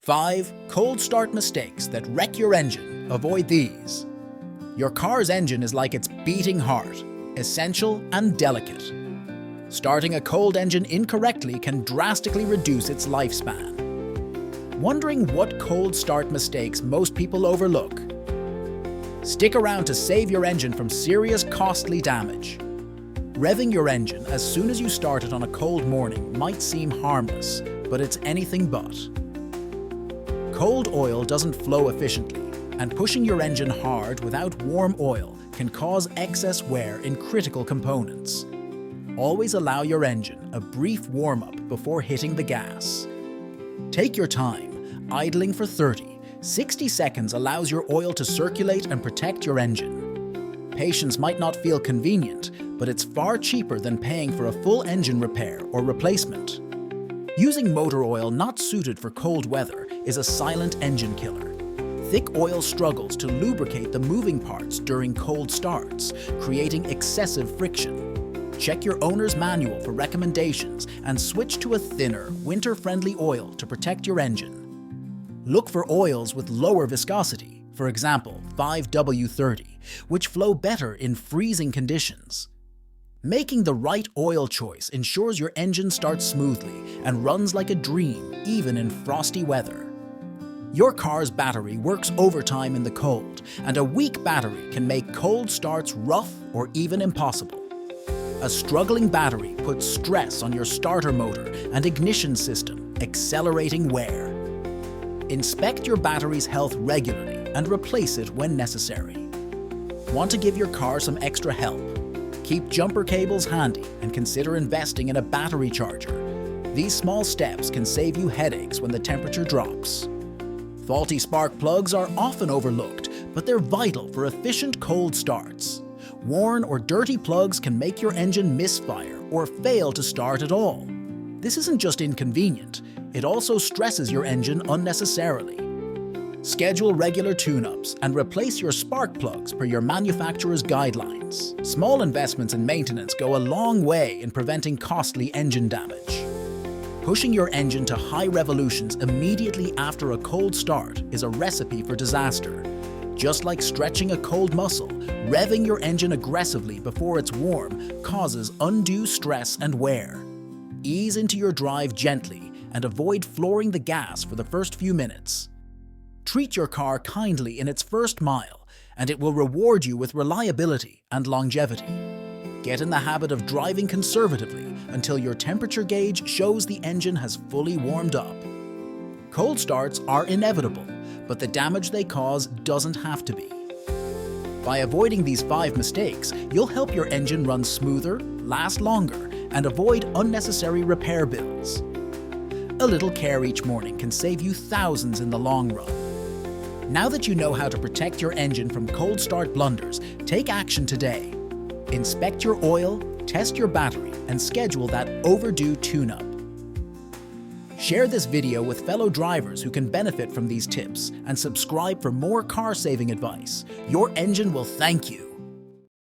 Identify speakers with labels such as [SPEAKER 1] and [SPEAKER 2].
[SPEAKER 1] 5 cold start mistakes that wreck your engine. Avoid these. Your car's engine is like its beating heart, essential and delicate. Starting a cold engine incorrectly can drastically reduce its lifespan. Wondering what cold start mistakes most people overlook? Stick around to save your engine from serious costly damage. Revving your engine as soon as you start it on a cold morning might seem harmless, but it's anything but. Cold oil doesn't flow efficiently, and pushing your engine hard without warm oil can cause excess wear in critical components. Always allow your engine a brief warm-up before hitting the gas. Take your time. Idling for 30–60 seconds allows your oil to circulate and protect your engine. Patience might not feel convenient, but it's far cheaper than paying for a full engine repair or replacement. Using motor oil not suited for cold weather is a silent engine killer. Thick oil struggles to lubricate the moving parts during cold starts, creating excessive friction. Check your owner's manual for recommendations and switch to a thinner, winter-friendly oil to protect your engine. Look for oils with lower viscosity, for example 5W30, which flow better in freezing conditions. Making the right oil choice ensures your engine starts smoothly and runs like a dream even in frosty weather. Your car's battery works overtime in the cold, and a weak battery can make cold starts rough or even impossible. A struggling battery puts stress on your starter motor and ignition system, accelerating wear. Inspect your battery's health regularly and replace it when necessary. Want to give your car some extra help? Keep jumper cables handy and consider investing in a battery charger. These small steps can save you headaches when the temperature drops. Faulty spark plugs are often overlooked, but they're vital for efficient cold starts. Worn or dirty plugs can make your engine misfire or fail to start at all. This isn't just inconvenient, it also stresses your engine unnecessarily. Schedule regular tune-ups and replace your spark plugs per your manufacturer's guidelines. Small investments in maintenance go a long way in preventing costly engine damage. Pushing your engine to high revolutions immediately after a cold start is a recipe for disaster. Just like stretching a cold muscle, revving your engine aggressively before it's warm causes undue stress and wear. Ease into your drive gently and avoid flooring the gas for the first few minutes. Treat your car kindly in its first mile, and it will reward you with reliability and longevity. Get in the habit of driving conservatively until your temperature gauge shows the engine has fully warmed up. Cold starts are inevitable, but the damage they cause doesn't have to be. By avoiding these 5 mistakes, you'll help your engine run smoother, last longer, and avoid unnecessary repair bills. A little care each morning can save you thousands in the long run. Now that you know how to protect your engine from cold start blunders, take action today. Inspect your oil, test your battery, and schedule that overdue tune-up. Share this video with fellow drivers who can benefit from these tips, and subscribe for more car-saving advice. Your engine will thank you.